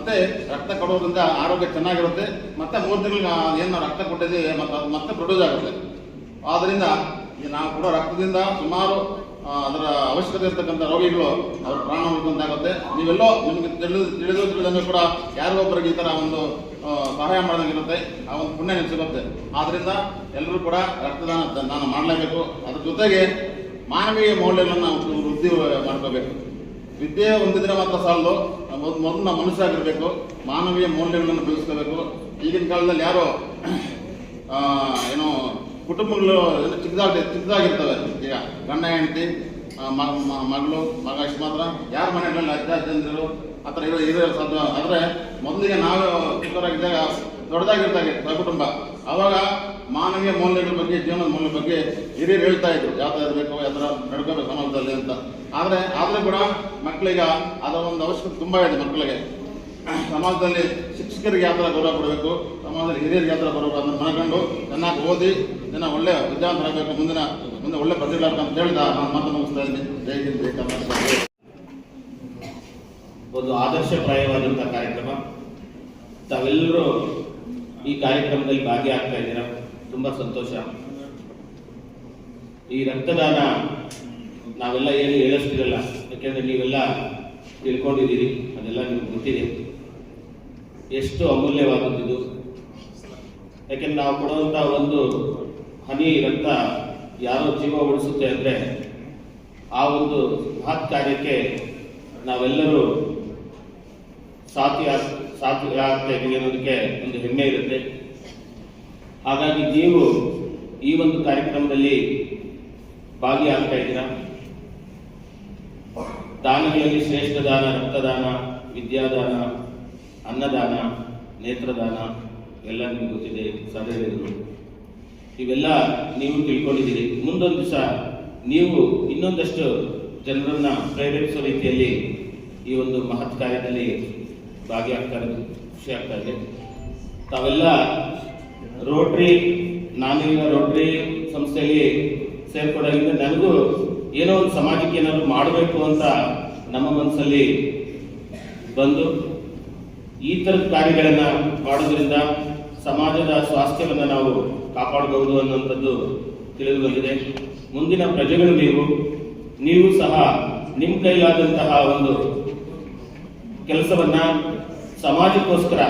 ಮತ್ತೆ ರಕ್ತ ಕೊಡೋದ್ರಿಂದ ಆರೋಗ್ಯ ಚೆನ್ನಾಗಿರುತ್ತೆ. ಮತ್ತೆ 3 ತಿಂಗಳಿಗೆ ಏನು ನಾವು ರಕ್ತ ಕೊಟ್ಟಿದ್ದೀವಿ ಮತ್ತೆ ಪ್ರೊಡ್ಯೂಸ್ ಆಗುತ್ತೆ. ಆದ್ದರಿಂದ ನಾವು ಕೊಡೋ ರಕ್ತದಿಂದ ಸುಮಾರು ಅದರ ಅವಶ್ಯಕತೆ ಇರ್ತಕ್ಕಂಥ ರೋಗಿಗಳು ಅವ್ರ ಪ್ರಾಣ ಉಳಿದಂತಾಗುತ್ತೆ. ನೀವೆಲ್ಲೋ ನಿಮಗೆ ತಿಳಿದಂಗೆ ಕೂಡ ಯಾರಿಗೊಬ್ಬರಿಗೆ ಈ ಥರ ಒಂದು ಸಹಾಯ ಮಾಡಿದಂಗಿರುತ್ತೆ, ಆ ಒಂದು ಪುಣ್ಯ ನಿಮ್ಗೆ ಸಿಗುತ್ತೆ. ಆದ್ದರಿಂದ ಎಲ್ಲರೂ ಕೂಡ ರಕ್ತದಾನ ಮಾಡಲೇಬೇಕು. ಅದ್ರ ಜೊತೆಗೆ ಮಾನವೀಯ ಮೌಲ್ಯಗಳನ್ನು ನಾವು ವೃದ್ಧಿ ಮಾಡ್ಕೋಬೇಕು. ವಿದ್ಯೆ ಹೊಂದಿದ್ರೆ ಮಾತ್ರ ಸಾಲದು, ಮೊದಲು ನಾವು ಮನುಷ್ಯರಾಗಿರ್ಬೇಕು, ಮಾನವೀಯ ಮೌಲ್ಯಗಳನ್ನು ಬೆಳೆಸ್ಕೋಬೇಕು. ಈಗಿನ ಕಾಲದಲ್ಲಿ ಯಾರೋ ಏನೋ ಕುಟುಂಬಗಳು ಚಿಕ್ಕದಾಗಿರ್ತವೆ. ಈಗ ಗಂಡ ಹೆಂಡತಿ ಮಗಳು ಮಗ ಇಷ್ಟು ಮಾತ್ರ, ಯಾರ ಮನೆಗಳಲ್ಲಿ ಅಜ್ಜ ಅಜ್ಜಂದಿರು ಆ ಥರ ಇರೋ ಸಾಧ್ಯ. ಆದರೆ ಮೊದಲಿಗೆ ನಾವು ಚಿಕ್ಕವರಾಗಿದ್ದಾಗ ದೊಡ್ಡದಾಗಿರ್ತಾಗೆ ಕುಟುಂಬ, ಆವಾಗ ಮಾನವೀಯ ಮೌಲ್ಯಗಳ ಬಗ್ಗೆ, ಜೀವನದ ಮೌಲ್ಯದ ಬಗ್ಗೆ ಹಿರಿಯರು ಹೇಳ್ತಾ ಇದ್ರು, ಯಾವ ಥರ ಇರಬೇಕು, ಯಾವ ಥರ ನಡ್ಕೋಬೇಕು ಸಮಾಜದಲ್ಲಿ ಅಂತ. ಆದರೂ ಕೂಡ ಮಕ್ಕಳಿಗೆ ಅದರ ಒಂದು ಅವಶ್ಯಕತೆ ತುಂಬ ಇದೆ. ಮಕ್ಕಳಿಗೆ ಸಮಾಜದಲ್ಲಿ ಶಿಕ್ಷಕರಿಗೆ ಯಾವ ಥರ ಗೌರವ ಕೊಡಬೇಕು, ಸಮಾಜದಲ್ಲಿ ಹಿರಿಯರಿಗೆ ಯಾವ ಥರ ಗೌರವ ಅದನ್ನು ಮನಗಂಡು ಚೆನ್ನಾಗಿ ಓದಿ ಒಳ್ಳೆ ವಿದ್ಯಾವಂತರಾಗಬೇಕು, ಮುಂದೆ ಒಳ್ಳೆ ಪ್ರತಿಗಳಾಗಬೇಕು ಅಂತ ಹೇಳಿದ ನಾನು ಮಾತು ಮುಗಿಸ್ತಾ ಇದ್ದೀನಿ. ಜೈ ಹಿಂದ್, ಜೈ ಕರ್ನಾಟಕ. ಒಂದು ಆದರ್ಶಪ್ರಾಯವಾದಂತಹ ಕಾರ್ಯಕ್ರಮ. ತಾವೆಲ್ಲರೂ ಈ ಕಾರ್ಯಕ್ರಮದಲ್ಲಿ ಭಾಗಿಯಾಗ್ತಾ ಇದ್ದೀರಾ, ತುಂಬಾ ಸಂತೋಷ. ಈ ರಕ್ತದಾನ ನಾವೆಲ್ಲ ಏನು ಹೇಳಷ್ಟಿರಲ್ಲ, ಯಾಕೆಂದ್ರೆ ನೀವೆಲ್ಲ ತಿಳ್ಕೊಂಡಿದ್ದೀರಿ, ಅದೆಲ್ಲ ನಿಮ್ಗೆ ಗೊತ್ತಿದೆ ಎಷ್ಟು ಅಮೂಲ್ಯವಾದದ್ದು. ಯಾಕೆಂದ್ರೆ ನಾವು ಕೊಡುವಂತಹ ಒಂದು ಹನಿ ರಕ್ತ ಯಾರೋ ಜೀವ ಉಳಿಸುತ್ತೆ ಅಂದರೆ ಆ ಒಂದು ಮಹತ್ ಕಾರ್ಯಕ್ಕೆ ನಾವೆಲ್ಲರೂ ಸಾಥಿ ಆಗ್ತಾ ಇದ್ದೀವಿ ಅನ್ನೋದಕ್ಕೆ ಒಂದು ಹೆಮ್ಮೆ ಇರುತ್ತೆ. ಹಾಗಾಗಿ ನೀವು ಈ ಒಂದು ಕಾರ್ಯಕ್ರಮದಲ್ಲಿ ಭಾಗಿಯಾಗ್ತಾ ಇದ್ದೀರಾ. ದಾನಗಳಲ್ಲಿ ಶ್ರೇಷ್ಠ ದಾನ ರಕ್ತದಾನ, ವಿದ್ಯಾದಾನ, ಅನ್ನದಾನ, ನೇತ್ರದಾನ ಎಲ್ಲ ನಿಮ್ಗೆ ಗೊತ್ತಿದೆ, ಸದಸ್ಯರು ಇವೆಲ್ಲ ನೀವು ತಿಳ್ಕೊಂಡಿದ್ದೀರಿ. ಮುಂದೊಂದು ದಿವಸ ನೀವು ಇನ್ನೊಂದಷ್ಟು ಜನರನ್ನ ಪ್ರೇರೇಪಿಸೋ ರೀತಿಯಲ್ಲಿ ಈ ಒಂದು ಮಹತ್ ಕಾರ್ಯದಲ್ಲಿ ಭಾಗಿಯಾಗ್ತಾ ಇರೋದು ಖುಷಿ ಆಗ್ತಾ ಇದೆ. ತಾವೆಲ್ಲ ನಾನೀಗ ರೋಟ್ರಿ ಸಂಸ್ಥೆಯಲ್ಲಿ ಸೇರ್ಪಡಾಗಿದ್ದ ನನಗೂ ಏನೋ ಒಂದು ಸಮಾಜಕ್ಕೆ ಏನಾದರೂ ಮಾಡಬೇಕು ಅಂತ ನಮ್ಮ ಮನಸ್ಸಲ್ಲಿ ಬಂದು ಈ ಥರದ ಕಾರ್ಯಗಳನ್ನ ಮಾಡೋದ್ರಿಂದ ಸಮಾಜದ ಸ್ವಾಸ್ಥ್ಯವನ್ನು ನಾವು ಕಾಪಾಡಬಹುದು ಅನ್ನುವಂಥದ್ದು ತಿಳಿದು ಬಂದಿದೆ. ಮುಂದಿನ ಪ್ರಜೆಗಳು ನೀವು ಸಹ ನಿಮ್ಮ ಕೈಲಾದಂತಹ ಒಂದು ಕೆಲಸವನ್ನ ಸಮಾಜಕ್ಕೋಸ್ಕರ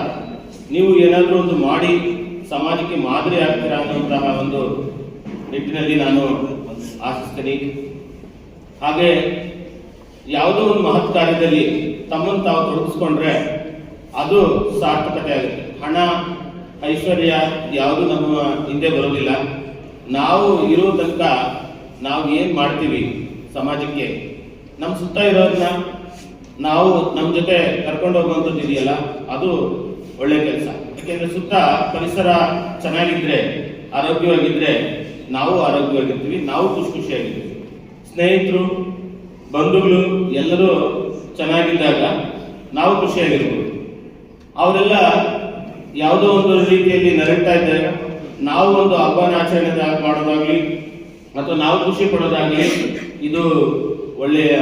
ನೀವು ಏನಾದರೂ ಒಂದು ಮಾಡಿ ಸಮಾಜಕ್ಕೆ ಮಾದರಿ ಆಗ್ತೀರಾ ಅನ್ನುವಂತಹ ಒಂದು ನಿಟ್ಟಿನಲ್ಲಿ ನಾನು ಆಶಿಸ್ತೀನಿ. ಹಾಗೆ ಯಾವುದೋ ಒಂದು ಮಹತ್ ಕಾರ್ಯದಲ್ಲಿ ತಮ್ಮನ್ನು ತಾವು ತೊಡಗಿಸ್ಕೊಂಡ್ರೆ ಅದು ಸಾರ್ಥಕತೆ ಆಗುತ್ತೆ. ಹಣ ಐಶ್ವರ್ಯ ಯಾವುದು ನಮ್ಮ ಹಿಂದೆ ಬರೋದಿಲ್ಲ. ನಾವು ಇರೋ ತನಕ ನಾವು ಏನು ಮಾಡ್ತೀವಿ ಸಮಾಜಕ್ಕೆ, ನಮ್ಮ ಸುತ್ತ ಇರೋದನ್ನ ನಾವು ನಮ್ಮ ಜೊತೆ ಕರ್ಕೊಂಡು ಹೋಗುವಂಥದ್ದು ಇದೆಯಲ್ಲ, ಅದು ಒಳ್ಳೆ ಕೆಲಸ. ಯಾಕೆಂದ್ರೆ ಸುತ್ತ ಪರಿಸರ ಚೆನ್ನಾಗಿದ್ರೆ, ಆರೋಗ್ಯವಾಗಿದ್ರೆ ನಾವು ಆರೋಗ್ಯವಾಗಿರ್ತೀವಿ, ನಾವು ಖುಷಿಯಾಗಿರ್ತೀವಿ. ಸ್ನೇಹಿತರು, ಬಂಧುಗಳು ಎಲ್ಲರೂ ಚೆನ್ನಾಗಿದ್ದಾಗ ನಾವು ಖುಷಿಯಾಗಿರ್ಬೋದು. ಅವರೆಲ್ಲ ಯಾವುದೋ ಒಂದು ರೀತಿಯಲ್ಲಿ ನರಳ್ತಾ ಇದ್ದಾಗ ನಾವು ಒಂದು ಹಬ್ಬನ ಆಚರಣೆ ಮಾಡೋದಾಗ್ಲಿ ಅಥವಾ ನಾವು ಖುಷಿ ಪಡೋದಾಗ್ಲಿ ಇದು ಒಳ್ಳೆಯ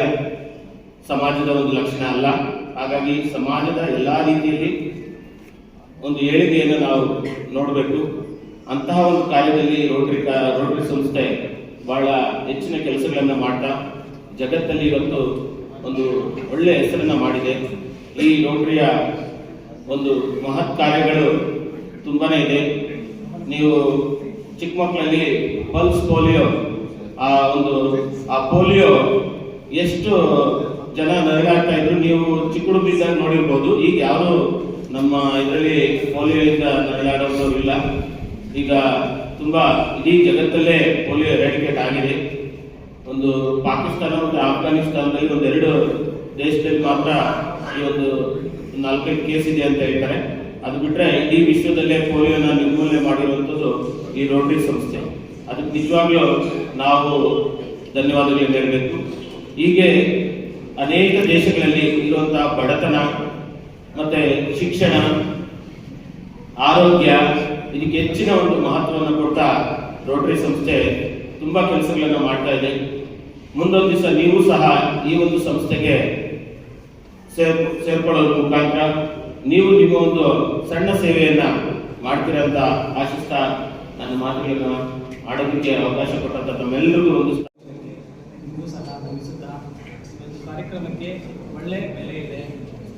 ಸಮಾಜದ ಒಂದು ಲಕ್ಷಣ ಅಲ್ಲ. ಹಾಗಾಗಿ ಸಮಾಜದ ಎಲ್ಲಾ ರೀತಿಯಲ್ಲಿ ಒಂದು ಏಳಿಗೆಯನ್ನು ನಾವು ನೋಡಬೇಕು. ಅಂತಹ ಒಂದು ಕಾರ್ಯದಲ್ಲಿ ರೋಟರಿ ಸಂಸ್ಥೆ ಬಹಳ ಹೆಚ್ಚಿನ ಕೆಲಸಗಳನ್ನ ಮಾಡ್ತಾ ಜಗತ್ತಲ್ಲಿ ಇವತ್ತು ಒಂದು ಒಳ್ಳೆ ಹೆಸರನ್ನ ಮಾಡಿದೆ. ಈ ರೋಟರಿಯ ಒಂದು ಮಹತ್ ಕಾರ್ಯಗಳು ತುಂಬಾನೇ ಇದೆ. ನೀವು ಚಿಕ್ಕ ಮಕ್ಕಳಲ್ಲಿ ಪಲ್ಸ್ ಪೋಲಿಯೋ, ಆ ಪೋಲಿಯೋ ಎಷ್ಟು ಜನ ನರಳಾಗ್ತಾ ಇದ್ರು ನೀವು ಚಿಕ್ಕ ಹುಡುಗರಿದ್ದಾಗ ನೋಡಿರ್ಬೋದು. ಈಗ ಯಾರು ನಮ್ಮ ಇದರಲ್ಲಿ ಪೋಲಿಯೋದಿಂದ ನರಳಾಡೋರು ಇಲ್ಲ. ಈಗ ತುಂಬಾ ಇಡೀ ಜಗತ್ತಲ್ಲೇ ಪೋಲಿಯೋ ಎರಾಡಿಕೇಟ್ ಆಗಿದೆ. ಒಂದು ಪಾಕಿಸ್ತಾನ ಮತ್ತು ಆಫ್ಘಾನಿಸ್ತಾನದಲ್ಲಿ ಒಂದೆರಡು ದೇಶದಲ್ಲಿ ಮಾತ್ರ ಈ ಒಂದು 4-5 ಕೇಸ್ ಇದೆ ಅಂತ ಹೇಳ್ತಾರೆ. ಅದು ಬಿಟ್ರೆ ಇಡೀ ವಿಶ್ವದಲ್ಲೇ ಪೋಲಿಯೋನ ನಿರ್ಮೂಲನೆ ಮಾಡಿರುವಂಥದ್ದು ಈ ರೋಟರಿ ಸಂಸ್ಥೆ. ಅದಕ್ಕೆ ನಿಜವಾಗ್ಲೂ ನಾವು ಧನ್ಯವಾದಗಳನ್ನು ಹೇಳಬೇಕು. ಹೀಗೆ ಅನೇಕ ದೇಶಗಳಲ್ಲಿ ಇರುವಂತಹ ಬಡತನ ಮತ್ತೆ ಶಿಕ್ಷಣ, ಆರೋಗ್ಯ ಇದಕ್ಕೆ ಹೆಚ್ಚಿನ ಒಂದು ಮಹತ್ವವನ್ನು ಕೊಡ್ತಾ ರೋಟರಿ ಸಂಸ್ಥೆ ತುಂಬಾ ಕೆಲಸಗಳನ್ನು ಮಾಡ್ತಾ ಇದೆ. ಮುಂದೊಂದು ದಿವಸ ನೀವು ಸಹ ಈ ಒಂದು ಸಂಸ್ಥೆಗೆ ಸೇರ್ಕೊಳ್ಳೋದ್ರ ಮುಖಾಂತರ ನೀವು ನಿಮ್ಮ ಒಂದು ಸಣ್ಣ ಸೇವೆಯನ್ನ ಮಾಡ್ತೀರಂತ ಆಶಿಸ್ತಾ ನನ್ನ ಮಾತುಗಳನ್ನು ಆಡೋದಕ್ಕೆ ಅವಕಾಶ ಕೊಟ್ಟಂತ ತಮ್ಮೆಲ್ಲರಿಗೂ ಒಂದು ಇನ್ನೂ ಸಹ ಗಮನಿಸುತ್ತಾ ಒಂದು ಕಾರ್ಯಕ್ರಮಕ್ಕೆ ಒಳ್ಳೆ ಬೆಲೆ ಇದೆ.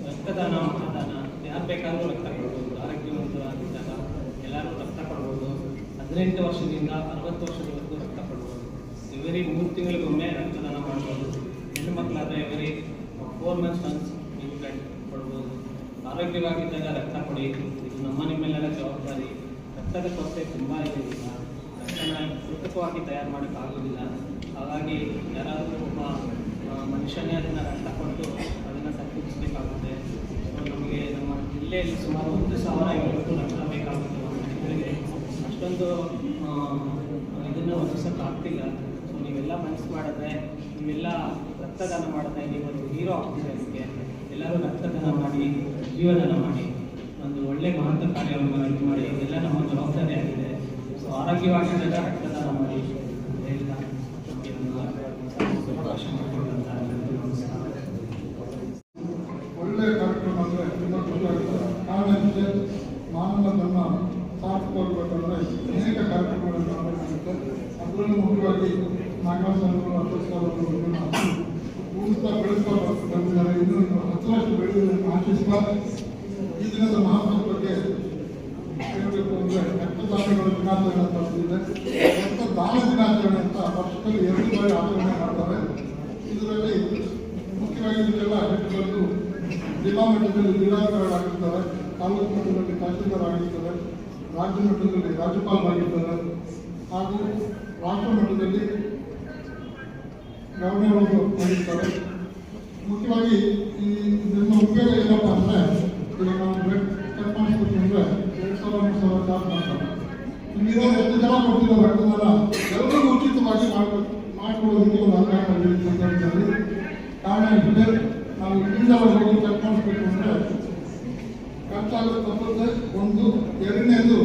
ರಕ್ತದಾನ ಮಹಾದಾನ ಯಾರು ಬೇಕಾದರೂ ರಕ್ತ ಕೊಡ್ಬೋದು. ಆರೋಗ್ಯವಂತವಾಗಿದ್ದಾಗ ಎಲ್ಲರೂ ರಕ್ತ ಕೊಡ್ಬೋದು. 18 ವರ್ಷದಿಂದ 60 ವರ್ಷದವರೆಗೂ ರಕ್ತ ಕೊಡ್ಬೋದು. ಇವರಿ 3 ತಿಂಗಳಿಗೊಮ್ಮೆ ರಕ್ತದಾನ ಮಾಡ್ಬೋದು. ಹೆಣ್ಣು ಮಕ್ಕಳಾದರೆ ಇವರಿ 4 months ಒನ್ಸ್ ನೀವು ಬ್ಲಡ್ ಕೊಡ್ಬೋದು. ಆರೋಗ್ಯವಾಗಿದ್ದಾಗ ರಕ್ತ ಕೊಡಿ. ಇದು ನಮ್ಮ ನಿಮ್ಮೆಲ್ಲರ ಜವಾಬ್ದಾರಿ. ರಕ್ತದ ಕೊರತೆ ತುಂಬ ಇದೆ ಈಗ. ರಕ್ತನ ಕೃತಕವಾಗಿ ತಯಾರು ಮಾಡೋಕ್ಕಾಗೋದಿಲ್ಲ. ಹಾಗಾಗಿ ಯಾರಾದರೂ ಒಬ್ಬ ಮನುಷ್ಯನೇ ಅದನ್ನು ರಕ್ತ ಕೊಟ್ಟು ಅದನ್ನು ಸರಿಪಡಿಸಬೇಕಾಗುತ್ತೆ. ಸೊ ನಮಗೆ ನಮ್ಮ ಜಿಲ್ಲೆಯಲ್ಲಿ ಸುಮಾರು 1,000 ರಕ್ತ ಬೇಕಾಗುತ್ತೆ ಮಕ್ಕಳಿಗೆ. ಅಷ್ಟೊಂದು ಇದನ್ನು ಒದಗಿಸೋಕ್ಕಾಗ್ತಿಲ್ಲ. ಸೊ ನೀವೆಲ್ಲ ಮನಸ್ಸು ಮಾಡಿದ್ರೆ ನೀವೆಲ್ಲ ರಕ್ತದಾನ ಮಾಡಿದ್ರೆ ನೀವೊಂದು ಹೀರೋ ಆಗ್ತೀರಿ. ಅದಕ್ಕೆ ಎಲ್ಲರೂ ರಕ್ತದಾನ ಮಾಡಿ, ಜೀವದಾನ ಮಾಡಿ, ಒಂದು ಒಳ್ಳೆ ಮಹತ್ವ ಕಾರ್ಯವನ್ನು ಇದು ಮಾಡಿ. ಇದೆಲ್ಲ ನಮ್ಮ ಜವಾಬ್ದಾರಿ ಆಗಿದೆ. ಸೊ ಆರೋಗ್ಯವಾಗಿದ್ದಾಗ ರಕ್ತದಾನ ಮಾಡಿ ಅಂತ ಹೇಳ್ತಾ ನಮಗೆ ಒಂದು ಅವಕಾಶ ಮಾಡಿಕೊಡುವಂಥ ಒಳ್ಳೆಯ ಕಾರ್ಯಕ್ರಮ ಅಂದರೆ ತುಂಬ ಖುಷಿಯಾಗುತ್ತೆ. ಕಾರಣ ಇಷ್ಟೇ, ಮಾನವ ಧರ್ಮ ಸಾರ್ಥಕವಾಗಬೇಕಂದ್ರೆ ಅನೇಕ ಕಾರ್ಯಕ್ರಮಗಳನ್ನು ಮಾಡಬೇಕಾಗುತ್ತೆ. ಅದರಲ್ಲೂ ಮುಖ್ಯವಾಗಿ ನಾಗರಾಜರು ಅಶೋಕ್ ಇದನ್ನು ಉಳಿಸ್ತಾ ಬೆಳೆಸ್ತಾ ಬಂದಿದ್ದಾರೆ. ಇನ್ನೂ 10 ವರ್ಷ ಬೆಳೆಯುವುದನ್ನು ಆಶಿಸ್ತಾ ಈ ದಿನದ ಮಹತ್ವದ ಬಗ್ಗೆ ಹೇಳಬೇಕು ಅಂದರೆ ರಕ್ತದಾನಿಗಳ ದಿನಾಚರಣೆ ಅಂತ ಬಂದಿದೆ. ರಕ್ತದಾನ ದಿನಾಚರಣೆ ಅಂತ ವರ್ಷದಲ್ಲಿ 2 ಬಾರಿ ಆಚರಣೆ ಮಾಡ್ತಾರೆ. ಇದರಲ್ಲಿ ಮುಖ್ಯವಾಗಿ ಇದೆಲ್ಲ ಹೆಣ್ಣುಗಳು ಜಿಲ್ಲಾ ಮಟ್ಟದಲ್ಲಿ ಜಿಲ್ಲಾಧಿಕಾರಿಗಳಾಗಿರ್ತಾರೆ, ತಾಲೂಕು ಮಟ್ಟದಲ್ಲಿ ತಹಸೀಲ್ದಾರ್ ರಾಜ್ಯ ಮಟ್ಟದಲ್ಲಿ ರಾಜ್ಯಪಾಲರಾಗಿರ್ತಾರೆ ಹಾಗೂ ರಾಷ್ಟ್ರ ಮಟ್ಟದಲ್ಲಿ ಗವರ್ನರ್ ಮಾಡಿರ್ತಾರೆ. ಮುಖ್ಯವಾಗಿ ಇದನ್ನ ಉಪಯೋಗ ಏನಪ್ಪ ಅಂದರೆ, ಈಗ ನಾವು ಬ್ಲಡ್ ಚೆಕ್ ಮಾಡಿಸ್ಬೇಕು ಅಂದರೆ 2,000 3,000 ಚಾರ್ಜ್ ಮಾಡ್ತಾರೆ. ಇಲ್ಲಿರೋ 10 ಜನ ಕೊಡ್ತಿರೋ ರಕ್ತದಾನ ಎಲ್ಲರಿಗೂ ಉಚಿತವಾಗಿ ಮಾಡಿಕೊಡೋದಕ್ಕೆ ಒಂದು ಅವಕಾಶ ನೀಡಿದ್ದಾರೆ. ಕಾರಣ ಇಷ್ಟೇ, ನಾವು ಇಲ್ಲಿಂದ ಹೋಗಿ ಚೆಕ್ ಮಾಡಿಸ್ಬೇಕು ಅಂದರೆ ಖರ್ಚಾಗೋದು ತಪ್ಪುತ್ತೆ. ಒಂದು, ಎರಡನೇದು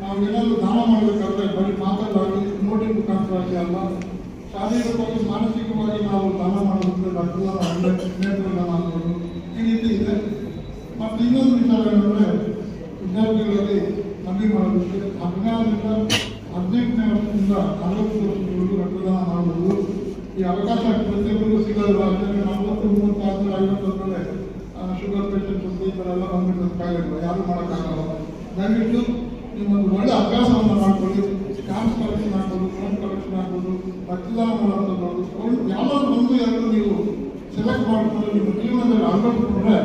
ನಾವು ಏನಾದರೂ ದಾನ ಮಾಡಬೇಕಾದ್ರೆ ಬರೀ ಮಾತಾಡಾಗಿ ನೋಟಿನ ಮುಖಾಂತರವಾಗಿ ಅಲ್ಲ, ಶಾರೀರಿಕವಾಗಿ ಮಾನಸಿಕವಾಗಿ ನಾವು ದಾನ ಮಾಡೋದಕ್ಕೆ ರಕ್ತದಾನ ನೇತ್ರದಾನ ಆಗ್ಬೋದು. ಈ ರೀತಿ ಇದೆ. ಮತ್ತು ಇನ್ನೊಂದು ವಿಚಾರ ಏನಂದರೆ, ವಿದ್ಯಾರ್ಥಿಗಳಲ್ಲಿ ಮನವಿ ಮಾಡೋದಕ್ಕೆ 16ರಿಂದ 18ನೇ ವರ್ಷದಿಂದ 40 ವರ್ಷದವರೆಗೂ ರಕ್ತದಾನ ಮಾಡಬಹುದು. ಈ ಅವಕಾಶ ಪ್ರತಿಯೊಬ್ಬರಿಗೂ ಸಿಗೋದಿಲ್ಲ. ಯಾಕಂದರೆ 40, 36, 50 ಮೇಲೆ ಶುಗರ್ ಪೇಷಂಟ್ಸ್ ಈ ಥರ ಎಲ್ಲ ಬಂದ್ಬಿಟ್ಟು ಕಾಯಿಲೆಗಳು ಯಾರು ಮಾಡೋಕ್ಕಾಗಲ್ಲ. ದಯವಿಟ್ಟು ನೀವೊಂದು ಒಳ್ಳೆ ಅಭ್ಯಾಸವನ್ನು ಮಾಡಿಕೊಳ್ಳಿ. ಕ್ಯಾಂಪ್ಸ್ ಕಲೆಕ್ಷನ್ ಆಗ್ಬೋದು, ಬ್ಲಡ್ ಕಲೆಕ್ಷನ್ ಆಗ್ಬೋದು, ರಕ್ತದಾನ ಮಾಡೋದು ಯಾವ್ದಾದ್ರು 1-2 ನೀವು ಸೆಲೆಕ್ಟ್ ಮಾಡಿಕೊಂಡು ನಿಮ್ಮ ಜೀವನದಲ್ಲಿ ಅಳವಡಿಸಿಕೊಂಡ್ರೆ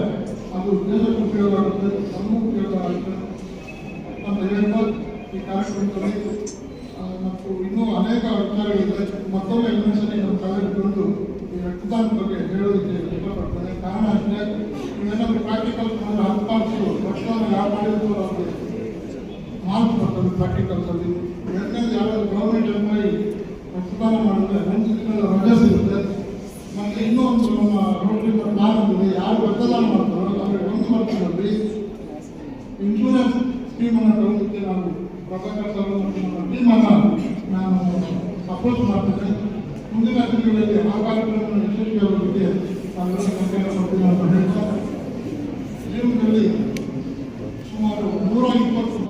ಅದು ದೇಶಕ್ಕೆ ಉಪಯೋಗ ಆಗುತ್ತೆ, ನಮಗೂ ಉಪಯೋಗ ಆಗುತ್ತೆ ಅಂತ ಹೇಳ್ತಾ ಈ ಕಾರ್ಯಕ್ರಮದಲ್ಲಿ ಮತ್ತು ಇನ್ನೂ ಅನೇಕ ವಿಚಾರಗಳಿದೆ. ಮತ್ತೊಮ್ಮೆ ಇನ್ನೊಂದ್ಸರಿ ನಮ್ಮ ಕಾಲೇಜ್ ಬಂದು ಈ ರಕ್ತದಾನ ಬಗ್ಗೆ ಹೇಳೋದಕ್ಕೆ ಇಷ್ಟಪಡ್ತೇನೆ. ಕಾರಣ ಅಷ್ಟೇ, ನೀವೇನಾದರೂ ಪ್ರಾಕ್ಟಿಕಲ್ಸ್ ಮಾಡಿದ್ರೆ 10 ಮಾರ್ಕ್ಸು ರಕ್ತದಾನ ಯಾರು ಮಾಡಿದ್ರು ಅವ್ರಿಗೆ ಮಾರ್ಕ್ಸ್ ಬರ್ತದೆ ಪ್ರಾಕ್ಟಿಕಲ್ಸಲ್ಲಿ. ಎರಡನೇದು, ಯಾರಾದರೂ ಗೌರ್ಮೆಂಟ್ ಎಂಪ್ಲಾಯಿ ರಕ್ತದಾನ ಮಾಡಿದ್ರೆ 1 ದಿನದ ರಜೆ ಸಿಗುತ್ತೆ. ಮತ್ತು ಇನ್ನೂ ಒಂದು ನಮ್ಮ ರೋಟರಿಯಿಂದ ಪ್ಲಾನ್ ಇದೆ, ಯಾರು ರಕ್ತದಾನ ಮಾಡ್ತಾರೋ ಅವರಿಗೆ 1 ವರ್ಷದಲ್ಲಿ ಇನ್ಶೂರೆನ್ಸ್ ಸ್ಕೀಮನ್ನು ತಗೊಳ್ಳೋದಕ್ಕೆ ನಾವು ಪ್ರಭಾಕರ್ ಸರ್ ಮತ್ತು ನಮ್ಮ ಟೀಮನ್ನು ನಾನು ಸಪೋರ್ಟ್ ಮಾಡ್ತೇನೆ. ಮುಂದಿನ ದಿನಗಳಲ್ಲಿ ಆ ಕಾರ್ಯಕ್ರಮವನ್ನು ಯಶಸ್ವಿಯಾಗೋದಕ್ಕೆ ನಾವೆಲ್ಲ ಸಂಕಲ್ಪ ಮಾಡ್ತೀವಿ ಅಂತ ಹೇಳ್ತಾ